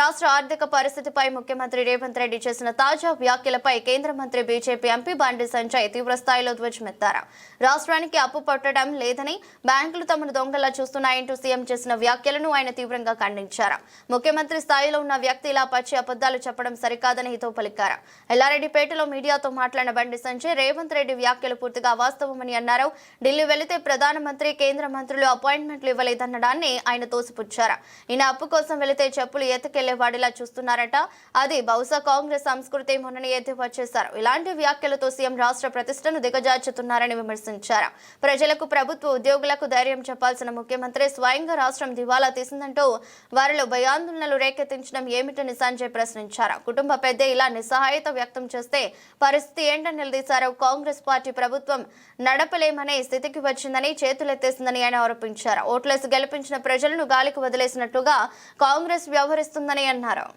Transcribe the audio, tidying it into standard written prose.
రాష్ట్ర ఆర్థిక పరిస్థితిపై ముఖ్యమంత్రి రేవంత్ రెడ్డి చేసిన తాజా వ్యాఖ్యలపై కేంద్ర మంత్రి బీజేపీ ఎంపీ బండి సంజయ్ తీవ్ర స్థాయిలో ధ్వజమెత్తారు. రాష్ట్రానికి అప్పు పట్టడం లేదని, బ్యాంకులు తమను దొంగలా చూస్తున్నాయంటూ సీఎం చేసిన వ్యాఖ్యలను ఆయన తీవ్రంగా ఖండించారు. ముఖ్యమంత్రి స్థాయిలో ఉన్న వ్యక్తి ఇలా పచ్చి అబద్ధాలు చెప్పడం సరికాదని హితవు పలికారు. ఎల్లారెడ్డిపేటలో మీడియాతో మాట్లాడిన బండి సంజయ్ రేవంత్ రెడ్డి వ్యాఖ్యలు పూర్తిగా వాస్తవమని అన్నారు. ఢిల్లీ వెళితే ప్రధానమంత్రి, కేంద్ర మంత్రులు అపాయింట్మెంట్లు ఇవ్వలేదన్నదాన్ని ఆయన తోసిపుచ్చారు. ఈయన అప్పు కోసం వెళితే చెప్పులు ఎత్తుకెళ్లే వాడిలా చూస్తున్నారట. అది బహుశా కాంగ్రెస్ సంస్కృతి మొన్నని ఎద్దేవా చేశారు. ఇలాంటి వ్యాఖ్యలతో సీఎం రాష్ట్ర ప్రతిష్టను దిగజార్చుతున్నారని విమర్శించారు. ప్రజలకు, ప్రభుత్వ ఉద్యోగులకు ధైర్యం చెప్పాల్సిన ముఖ్యమంత్రి స్వయంగా రాష్ట్రం దివాలా తీసిందంటూ వారిలో భయాందోళనలు రేకెత్తించడం ఏమిటని సంజయ్ ప్రశ్నించారు. కుటుంబ పెద్ద ఇలా నిస్సహాయత వ్యక్తం చేస్తే పరిస్థితి ఏంటని నిలదీశారు. కాంగ్రెస్ పార్టీ ప్రభుత్వం నడపలేమనే స్థితికి వచ్చిందని, చేతులెత్తేసిందని ఆయన ఆరోపించారు. ఓట్లేసి గెలిపించిన ప్రజలను గాలికి వదిలేసినట్టుగా కాంగ్రెస్ వ్యవహరిస్తుందని అన్నారు.